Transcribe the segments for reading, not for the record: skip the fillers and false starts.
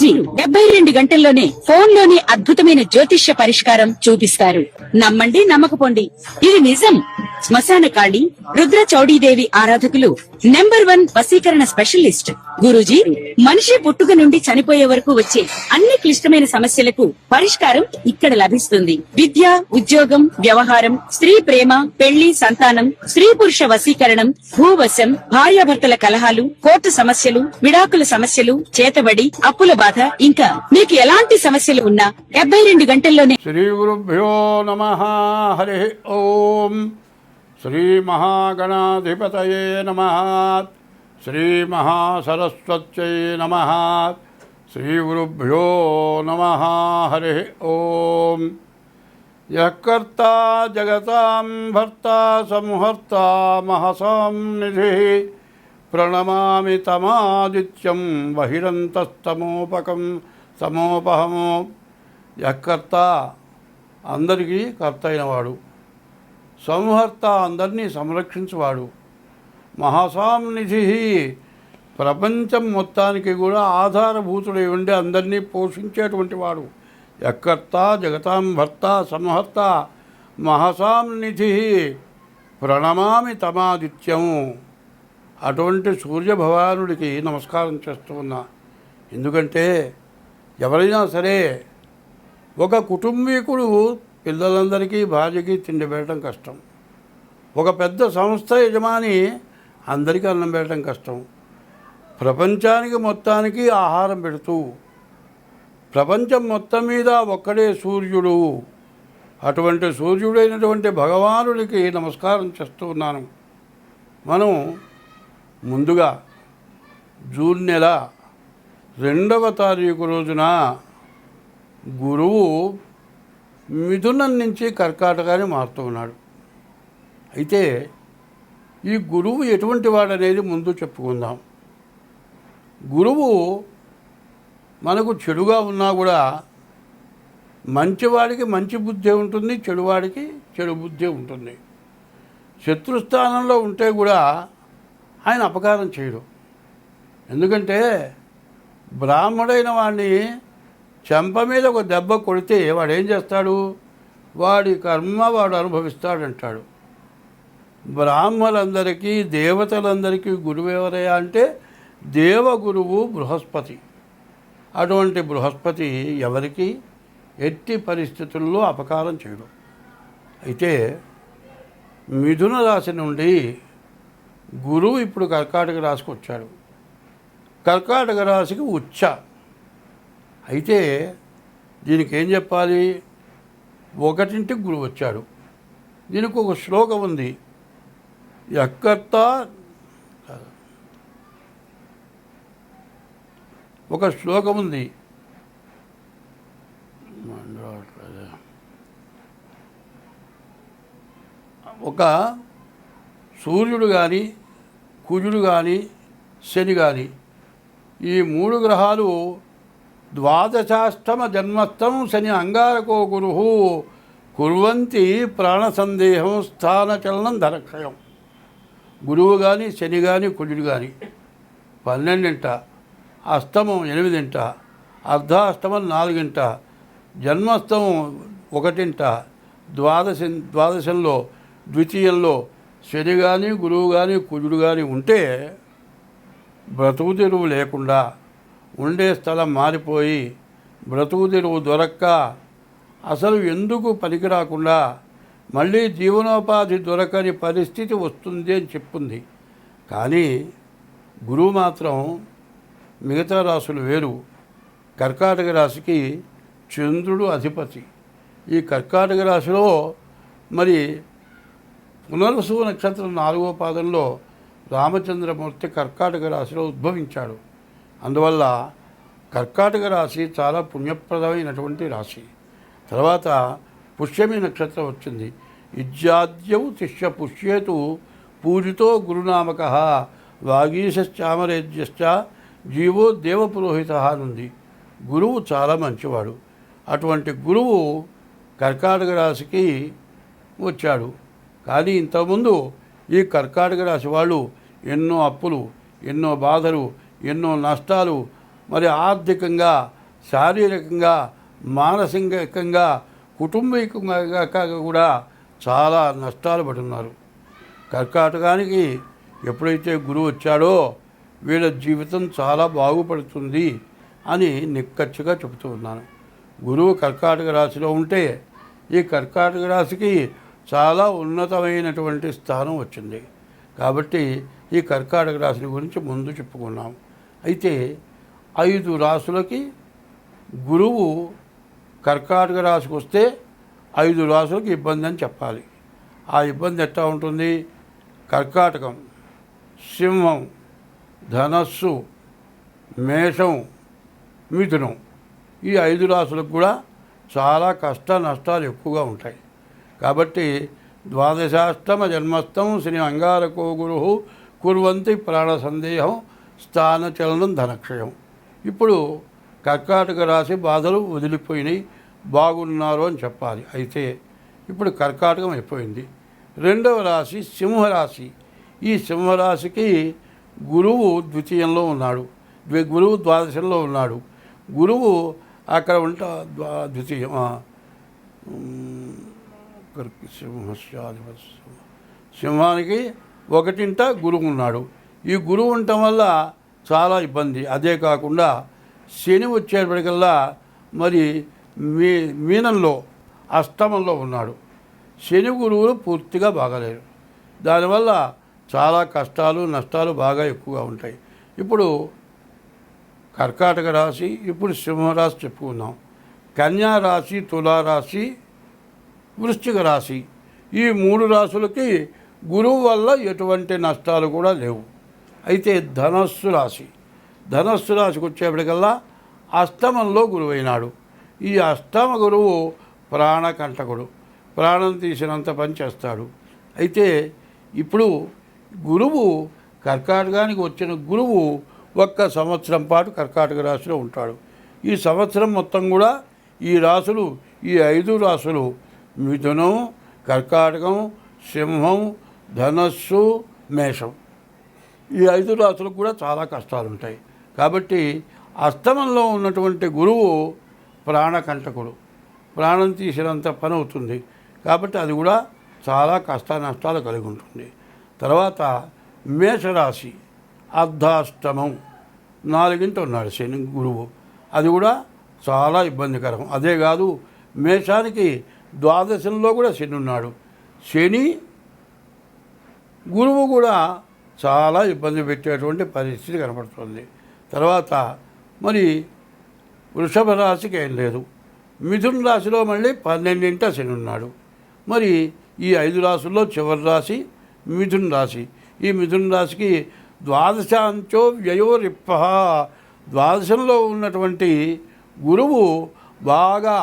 గురూజీ 72 గంటల్లోనే ఫోన్ లోనే అద్భుతమైన జ్యోతిష్య పరిష్కారం చూపిస్తారు. నమ్మండి, నమ్మకపోండి, ఇది నిజం. శ్మశాన కాళి రుద్ర చౌడీదేవి ఆరాధకులు నంబర్ 1 వశీకరణ స్పెషలిస్ట్. గురూజీ మనిషి పుట్టుక నుండి చనిపోయే వరకు వచ్చే అన్ని క్లిష్టమైన సమస్యలకు పరిష్కారం ఇక్కడ లభిస్తుంది. విద్య, ఉద్యోగం, వ్యవహారం, స్త్రీ ప్రేమ, పెళ్లి, సంతానం, స్త్రీ పురుష వశీకరణం, భూవశం, భార్యాభర్తల కలహాలు, కోర్టు సమస్యలు, విడాకుల సమస్యలు, చేతబడి, అప్పుల బాధ, ఇంకా మీకు ఎలాంటి సమస్యలు ఉన్నా 72 గంటల్లోనే. శ్రీ గురుభ్యో నమః. హరి ఓం. శ్రీ మహాగణాధిపతయే నమః. శ్రీ మహాసరస్వత్యై నమః. శ్రీ గురుభ్యో నమః. హరి ఓం. యః కర్తా జగతాం భర్తా సంహర్తా మహసాం నిధిః ప్రణమామి తమాదిత్యం బహిరంతస్తమోపకం సమోపహమో. యః కర్త అందరికీ కర్త అయినవాడు, సంహర్త అందరినీ సంరక్షించువాడు, మహాసాం నిధి ప్రపంచం మొత్తానికి కూడా ఆధారభూతుడై ఉండి అందరినీ పోషించేటువంటి వాడు. యః కర్త జగతాం భర్త సంహర్త మహాసాం నిధి ప్రణమామి తమాదిత్యం. అటువంటి సూర్యభగవానుడికి నమస్కారం చేస్తూ ఉన్నా. ఎందుకంటే ఎవరైనా సరే ఒక కుటుంబీకుడు పిల్లలందరికీ భార్యకి తిండి పెట్టడం కష్టం. ఒక పెద్ద సంస్థ యజమాని అందరికీ అన్నం పెట్టడం కష్టం. ప్రపంచానికి మొత్తానికి ఆహారం పెడుతూ ప్రపంచం మొత్తం మీద ఒక్కడే సూర్యుడు. అటువంటి సూర్యుడైనటువంటి భగవానుడికి నమస్కారం చేస్తూ ఉన్నాను. మనం ముందుగా జూన్ నెల 2వ తారీఖు రోజున గురువు మిథునం నుంచి కర్కాటకాన్ని మారుతూ ఉన్నాడు. అయితే ఈ గురువు ఎటువంటి వాడనేది ముందు చెప్పుకుందాం. గురువు మనకు చెడుగా ఉన్నా కూడా మంచివాడికి మంచి బుద్ధి ఉంటుంది, చెడువాడికి చెడు బుద్ధి ఉంటుంది. శత్రుస్థానంలో ఉంటే కూడా ఆయన అపకారం చేయడు. ఎందుకంటే బ్రాహ్మడైన వాడిని చెంప మీద ఒక దెబ్బ కొడితే వాడు ఏం చేస్తాడు? వాడి కర్మ వాడు అనుభవిస్తాడంటాడు. బ్రాహ్మణులందరికీ దేవతలందరికీ గురువు ఎవరయ్యా అంటే దేవగురువు బృహస్పతి. అటువంటి బృహస్పతి ఎవరికి ఎట్టి పరిస్థితుల్లో అపకారం చేయడు. అయితే మిథున రాశి నుండి గురువు ఇప్పుడు కర్కాటక రాశికి వచ్చాడు. కర్కాటక రాశికి ఉచ్చ. అయితే దీనికి ఏం చెప్పాలి? 1ంటికి గురువు వచ్చాడు. దీనికి ఒక శ్లోకం ఉంది. యః కర్త ఒక శ్లోకం ఉంది. ఒక సూర్యుడు కానీ, కుజుడు కానీ, శని కానీ, ఈ 3 గ్రహాలు ద్వాదశాష్టమ జన్మస్థం శని అంగారకో గురు కుర్వంతి ప్రాణ సందేహం స్థానచలనం ధరక్షయం. గురువు కానీ, శని కానీ, కుజుడు కానీ 12ంట, అష్టమం 8ంట, అర్ధాష్టమం 4ంట, జన్మస్థమం 1ంట, ద్వాదశంలో ద్వితీయంలో శని కానీ, గురువు కానీ, కుజుడు కానీ ఉంటే బ్రతుకు తెరువు లేకుండా, ఉండే స్థలం మారిపోయి బ్రతుకు తెరువు దొరక్క అసలు ఎందుకు పనికి రాకుండా మళ్ళీ జీవనోపాధి దొరకని పరిస్థితి వస్తుంది అని చెప్పింది. కానీ గురువు మాత్రం మిగతా రాశులు వేరు. కర్కాటక రాశికి చంద్రుడు అధిపతి. ఈ కర్కాటక రాశిలో మరి పునర్వసు నక్షత్రం 4వ పాదంలో రామచంద్రమూర్తి కర్కాటక రాశిలో ఉద్భవించాడు. అందువల్ల కర్కాటక రాశి చాలా పుణ్యప్రదమైనటువంటి రాశి. తర్వాత పుష్యమి నక్షత్రం వచ్చింది. ఇజ్యాద్యౌ శిష్య పుష్యేతు పూజితో గురునామక వాగీశ్చామరేజ్యశ్చ జీవో దేవపురోహిత అనుంది. గురువు చాలా మంచివాడు. అటువంటి గురువు కర్కాటక రాశికి వచ్చాడు. కానీ ఇంతకుముందు ఈ కర్కాటక రాశి వాళ్ళు ఎన్నో అప్పులు, ఎన్నో బాధలు, ఎన్నో నష్టాలు, మరి ఆర్థికంగా, శారీరకంగా, మానసికంగా, కుటుంబికంగా కూడా చాలా నష్టాలు పడుతున్నారు. కర్కాటకానికి ఎప్పుడైతే గురువు వచ్చాడో వీళ్ళ జీవితం చాలా బాగుపడుతుంది అని నిక్కచ్చిగా చెబుతూ ఉన్నాను. గురువు కర్కాటక రాశిలో ఉంటే ఈ కర్కాటక రాశికి చాలా ఉన్నతమైనటువంటి స్థానం వచ్చింది. కాబట్టి ఈ కర్కాటక రాశిని గురించి ముందు చెప్పుకున్నాం. అయితే 5 రాశులకి గురువు కర్కాటక రాశికి వస్తే 5 రాశులకు ఇబ్బంది అని చెప్పాలి. ఆ ఇబ్బంది ఎట్లా ఉంటుంది? కర్కాటకం, సింహం, ధనస్సు, మేషం, మిథునం, ఈ 5 రాశులకు కూడా చాలా కష్ట నష్టాలు ఎక్కువగా ఉంటాయి. కాబట్టి ద్వాదశాష్టమ జన్మస్థం శని అంగారకో గురు కుర్వంతి ప్రాణ సందేహం స్థానచలనం ధనక్షయం. ఇప్పుడు కర్కాటక రాశి బాధలు వదిలిపోయినాయి, బాగున్నారు అని చెప్పాలి. అయితే ఇప్పుడు కర్కాటకం అయిపోయింది. 2వ రాశి సింహరాశి. ఈ సింహరాశికి గురువు ద్వితీయంలో ఉన్నాడు, గురువు ద్వాదశంలో ఉన్నాడు. గురువు అక్కడ ఉంటా ద్వితీయం సింహానికి 1ంట గురువు ఉన్నాడు. ఈ గురువు ఉండటం వల్ల చాలా ఇబ్బంది. అదే కాకుండా శని వచ్చేప్పటికల్లా మరి మీనంలో అష్టమంలో ఉన్నాడు. శని గురువులు పూర్తిగా బాగాలేరు. దానివల్ల చాలా కష్టాలు నష్టాలు బాగా ఎక్కువగా ఉంటాయి. ఇప్పుడు కర్కాటక రాశి, ఇప్పుడు సింహరాశి చెప్పుకున్నాం. కన్యా రాశి, తులారాశి, వృశ్చిక రాశి, ఈ 3 రాశులకి గురువు వల్ల ఎటువంటి నష్టాలు కూడా లేవు. అయితే ధనస్సు రాశికి వచ్చేప్పటికల్లా అష్టమంలో గురువు అయినాడు. ఈ అష్టమ గురువు ప్రాణకంటకుడు, ప్రాణం తీసినంత పని చేస్తాడు. అయితే ఇప్పుడు గురువు కర్కాటకానికి వచ్చిన గురువు 1 సంవత్సరం పాటు కర్కాటక రాశిలో ఉంటాడు. ఈ సంవత్సరం మొత్తం కూడా ఈ రాశులు, ఈ 5 రాశులు మిథునం, కర్కాటకం, సింహం, ధనస్సు, మేషం, ఈ 5 రాశులకు కూడా చాలా కష్టాలు ఉంటాయి. కాబట్టి అష్టమంలో ఉన్నటువంటి గురువు ప్రాణకంటకుడు, ప్రాణం తీసినంత పని అవుతుంది. కాబట్టి అది కూడా చాలా కష్ట నష్టాలు కలిగి ఉంటుంది. తర్వాత మేషరాశి అర్ధాష్టమం, 4ంట ఉన్నాడు శని గురువు. అది కూడా చాలా ఇబ్బందికరం. అదే కాదు, మేషానికి ద్వాదశంలో కూడా శని ఉన్నాడు. శని గురువు కూడా చాలా ఇబ్బంది పెట్టేటువంటి పరిస్థితి కనపడుతుంది. తర్వాత మరి వృషభ రాశికి ఏం లేదు. మిథున రాశిలో మళ్ళీ 12ంట శని ఉన్నాడు. మరి ఈ 5 రాశుల్లో చివరి రాశి మిథున రాశి. ఈ మిథున రాశికి ద్వాదశాంచో వ్యయోరిప్ప, ద్వాదశంలో ఉన్నటువంటి గురువు బాగా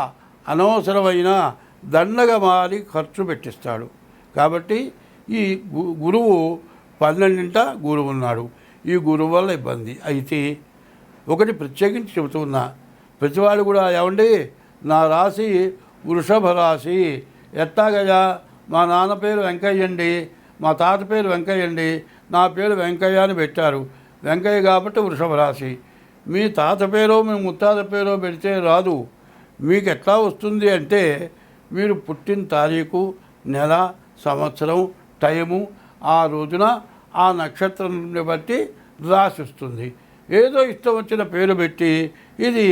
అనవసరమైన దండగా మారి ఖర్చు పెట్టిస్తాడు. కాబట్టి ఈ గురువు 12ంట గురువు ఉన్నాడు. ఈ గురువు వల్ల ఇబ్బంది. అయితే ఒకటి ప్రత్యేకించి చెబుతున్నా, ప్రతివాడు కూడా ఏమండి నా రాశి వృషభ రాశి, ఎట్టాగయ్యా మా నాన్న పేరు వెంకయ్య అండి, మా తాత పేరు వెంకయ్య అండి, నా పేరు వెంకయ్య అని పెట్టారు. వెంకయ్య కాబట్టి వృషభ రాశి. మీ తాత పేరో మీ ముత్తాత పేరో పెడితే రాదు. మీకు ఎట్లా వస్తుంది అంటే మీరు పుట్టిన తారీఖు, నెల, సంవత్సరం, టైము, ఆ రోజున ఆ నక్షత్రాన్ని బట్టి రాసి వస్తుంది. ఏదో ఇష్టం వచ్చిన పేరు పెట్టి ఇది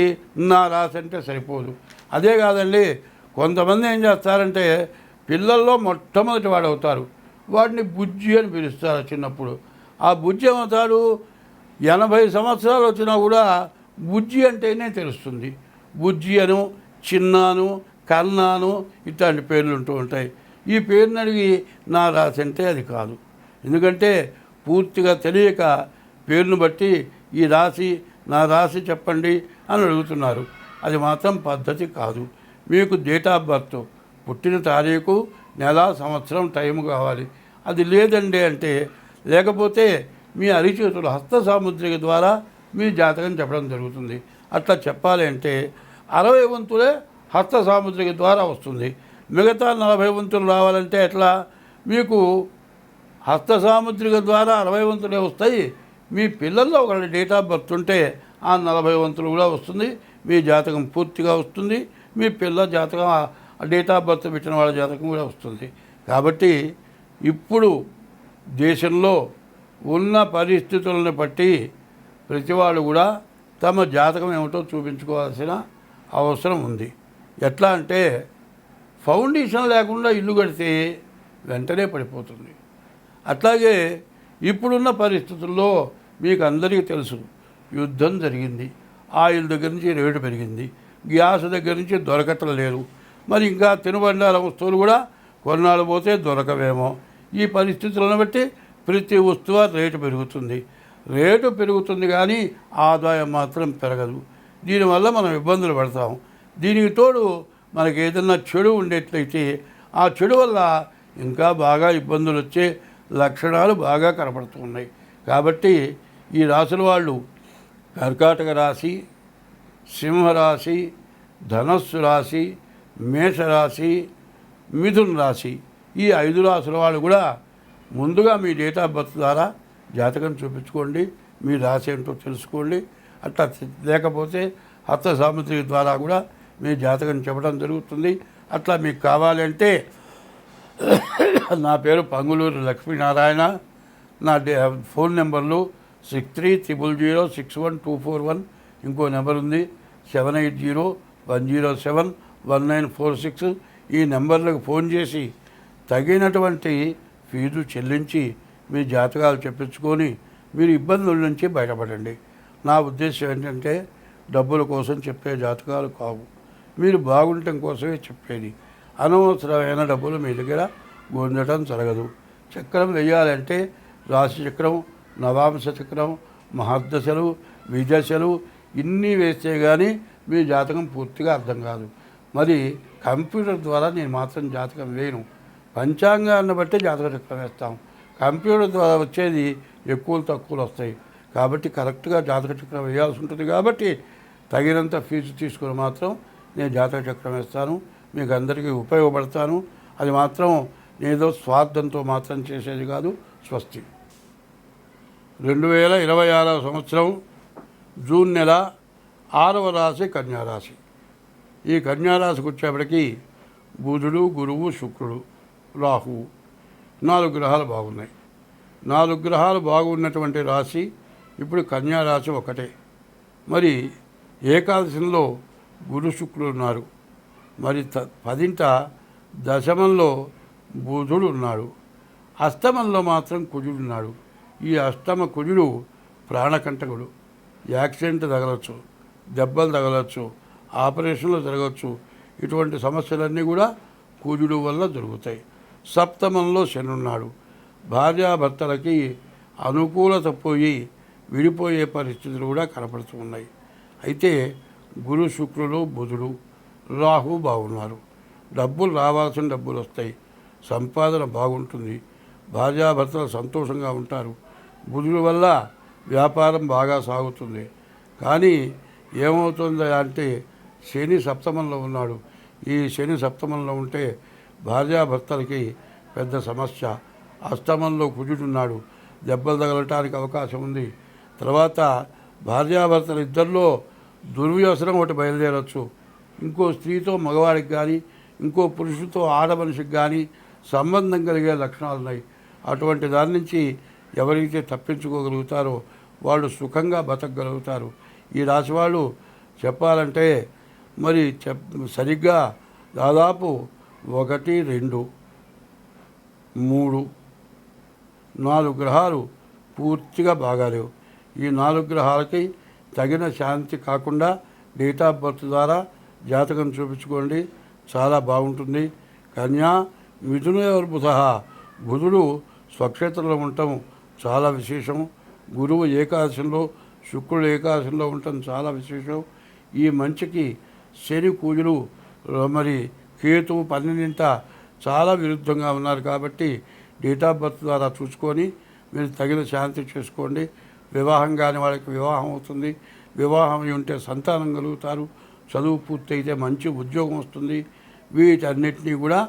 నా రాశి అంటే సరిపోదు. అదే కాదండి, కొంతమంది ఏం చేస్తారంటే పిల్లల్లో మొట్టమొదటి వాడు అవుతారు, వాడిని బుజ్జి అని పిలుస్తారు చిన్నప్పుడు. ఆ బుజ్జి ఏమవుతాడు, 80 సంవత్సరాలు వచ్చినా కూడా బుజ్జి అంటేనే తెలుస్తుంది. బుజ్జి అను, చిన్నాను, కన్నాను ఇట్లాంటి పేర్లు ఉంటూ ఉంటాయి. ఈ పేరుని అడిగి నా రాశి అంటే అది కాదు. ఎందుకంటే పూర్తిగా తెలియక పేరును బట్టి ఈ రాశి నా రాశి చెప్పండి అని అడుగుతున్నారు. అది మాత్రం పద్ధతి కాదు. మీకు డేట్ ఆఫ్ బర్త్, పుట్టిన తారీఖు, నెల, సంవత్సరం, టైం కావాలి. అది లేదండి అంటే, లేకపోతే మీ అరిచేతులు హస్త సాముద్రిక ద్వారా మీ జాతకం చెప్పడం జరుగుతుంది. అట్లా చెప్పాలి అంటే 60 వంతులే హస్త సాముద్రిక ద్వారా వస్తుంది. మిగతా 40 వంతులు రావాలంటే ఎట్లా? మీకు హస్త సాముద్రిక ద్వారా 60 వంతులే వస్తాయి. మీ పిల్లల్లో ఒకళ్ళ డేట్ ఆఫ్ బర్త్ ఉంటే ఆ 40 వంతులు కూడా వస్తుంది. మీ జాతకం పూర్తిగా వస్తుంది. మీ పిల్ల జాతకం డేట్ ఆఫ్ బర్త్ పెట్టిన వాళ్ళ జాతకం కూడా వస్తుంది. కాబట్టి ఇప్పుడు దేశంలో ఉన్న పరిస్థితులను బట్టి ప్రతివాళ్ళు కూడా తమ జాతకం ఏమిటో చూపించుకోవాల్సిన అవసరం ఉంది. ఎట్లా అంటే ఫౌండేషన్ లేకుండా ఇల్లు కడితే వెంటనే పడిపోతుంది. అట్లాగే ఇప్పుడున్న పరిస్థితుల్లో మీకు అందరికీ తెలుసు, యుద్ధం జరిగింది, ఆయిల్ దగ్గర నుంచి రేటు పెరిగింది, గ్యాస్ దగ్గర నుంచి దొరకటం లేదు. మరి ఇంకా తినుబండార వస్తువులు కూడా కొన్నాళ్ళు పోతే దొరకవేమో. ఈ పరిస్థితులను బట్టి ప్రతి వస్తువు రేటు పెరుగుతుంది. రేటు పెరుగుతుంది కానీ ఆదాయం మాత్రం పెరగదు. దీనివల్ల మనం ఇబ్బందులు పడతాం. దీనికి తోడు మనకి ఏదన్నా చెడు ఉండేట్లయితే ఆ చెడు వల్ల ఇంకా బాగా ఇబ్బందులు వచ్చే లక్షణాలు బాగా కనపడుతూ ఉన్నాయి. కాబట్టి ఈ రాశుల వాళ్ళు కర్కాటక రాశి, సింహరాశి, ధనస్సు రాశి, మేషరాశి, మిథున రాశి, ఈ 5 రాశుల వాళ్ళు కూడా ముందుగా మీ డేట్ ఆఫ్ బర్త్ ద్వారా జాతకం చూపించుకోండి. మీ రాశి ఏంటో తెలుసుకోండి. అట్లా లేకపోతే హస్త సాముద్రిక ద్వారా కూడా మీ జాతకం చెప్పడం జరుగుతుంది. అట్లా మీకు కావాలంటే నా పేరు పంగులూరు లక్ష్మీనారాయణ. నా ఫోన్ నెంబర్లు 6300061241. ఇంకో నెంబర్ ఉంది 7801071946. ఈ నెంబర్లకు ఫోన్ చేసి తగినటువంటి ఫీజు చెల్లించి మీ జాతకాలు చెప్పించుకొని మీరు ఇబ్బందుల నుంచి బయటపడండి. నా ఉద్దేశం ఏంటంటే డబ్బుల కోసం చెప్పే జాతకాలు కావు, మీరు బాగుండటం కోసమే చెప్పేది. అనవసరమైన డబ్బులు మీ దగ్గర గుంజటం జరగదు. చక్రం వేయాలంటే రాశి చక్రం, నవాంశ చక్రం, మహర్దశలు, విదశలు ఇన్ని వేస్తే కానీ మీ జాతకం పూర్తిగా అర్థం కాదు. మరి కంప్యూటర్ ద్వారా నేను మాత్రం జాతకం వేయను. పంచాంగాన్ని బట్టి జాతక చక్రం వేస్తాం. కంప్యూటర్ ద్వారా వచ్చేది ఎక్కువలు తక్కువలు వస్తాయి. కాబట్టి కరెక్ట్గా జాతక చక్రం వేయాల్సి ఉంటుంది. కాబట్టి తగినంత ఫీజు తీసుకుని మాత్రం నేను జాతక చక్రం వేస్తాను. మీకు అందరికీ ఉపయోగపడతాను. అది మాత్రం ఏదో స్వార్థంతో మాత్రం చేసేది కాదు. స్వస్తి. 2026 సంవత్సరం జూన్ నెల 6వ రాశి కన్యారాశి. ఈ కన్యారాశికి వచ్చేప్పటికి బుధుడు, గురువు, శుక్రుడు, రాహువు 4 గ్రహాలు బాగున్నాయి. 4 గ్రహాలు బాగున్నటువంటి రాశి ఇప్పుడు కన్యారాశి ఒకటే. మరి ఏకాదశంలో గురు శుక్రుడు ఉన్నారు. మరి 10ంట దశమంలో బుధుడు ఉన్నాడు. అష్టమంలో మాత్రం కుజుడు ఉన్నాడు. ఈ అష్టమ కుజుడు ప్రాణకంటకుడు. యాక్సిడెంట్ తగలచ్చు, దెబ్బలు తగలచ్చు, ఆపరేషన్లు జరగచ్చు. ఇటువంటి సమస్యలన్నీ కూడా కుజుడు వల్ల జరుగుతాయి. సప్తమంలో శని ఉన్నాడు. భార్యాభర్తలకి అనుకూలత పోయి విడిపోయే పరిస్థితులు కూడా కనపడుతూ ఉన్నాయి. అయితే గురు శుక్రుడు, బుధుడు, రాహు బాగున్నారు. డబ్బులు రావాల్సిన డబ్బులు వస్తాయి. సంపాదన బాగుంటుంది. భార్యాభర్తలు సంతోషంగా ఉంటారు. బుధుడు వల్ల వ్యాపారం బాగా సాగుతుంది. కానీ ఏమవుతుంది అంటే శని సప్తమంలో ఉన్నాడు. ఈ శని సప్తమంలో ఉంటే భార్యాభర్తలకి పెద్ద సమస్య. అష్టమంలో కుజుడున్నాడు. దెబ్బలు తగలటానికి అవకాశం ఉంది. తర్వాత భార్యాభర్తలు ఇద్దరిలో దుర్వ్యసనం ఒకటి బయలుదేరవచ్చు. ఇంకో స్త్రీతో మగవాడికి కానీ, ఇంకో పురుషుడితో ఆడమనిషికి కానీ సంబంధం కలిగే లక్షణాలు ఉన్నాయి. అటువంటి దాని నుంచి ఎవరైతే తప్పించుకోగలుగుతారో వాళ్ళు సుఖంగా బతకగలుగుతారు. ఈ రాశి వాళ్ళు చెప్పాలంటే మరి సరిగ్గా దాదాపు 1, 2, 3, 4 గ్రహాలు పూర్తిగా బాగాలేవు. ఈ 4 గ్రహాలకి తగిన శాంతి కాకుండా డేట్ ఆఫ్ బర్త్ ద్వారా జాతకం చూపించుకోండి, చాలా బాగుంటుంది. కన్యా మిథునయోర్ బుధ, బుధుడు స్వక్షేత్రంలో ఉండటం చాలా విశేషం. గురువు ఏకాదశంలో, శుక్రుడు ఏకాదశంలో ఉండటం చాలా విశేషం. ఈ మంచికి శని కూజులు మరి కేతువు 12ంట చాలా విరుద్ధంగా ఉన్నారు. కాబట్టి డేట్ ఆఫ్ బర్త్ ద్వారా చూసుకొని మీరు తగిన శాంతి చేసుకోండి. వివాహం కాని వాళ్ళకి వివాహం అవుతుంది. వివాహం ఉంటే సంతానం కలుగుతారు. చదువు పూర్తయితే మంచి ఉద్యోగం వస్తుంది. వీటన్నిటినీ కూడా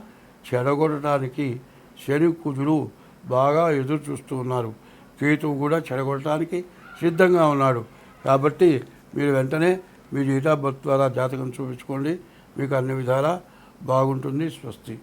చెడగొట్టడానికి శని కుజుడు బాగా ఎదురు చూస్తూ ఉన్నారు. కేతువు కూడా చెడగొట్టడానికి సిద్ధంగా ఉన్నాడు. కాబట్టి మీరు వెంటనే మీ డేట్ ఆఫ్ బర్త్ ద్వారా జాతకం చూపించుకోండి, మీకు అన్ని విధాలా బాగుంటుంది. స్వస్తి.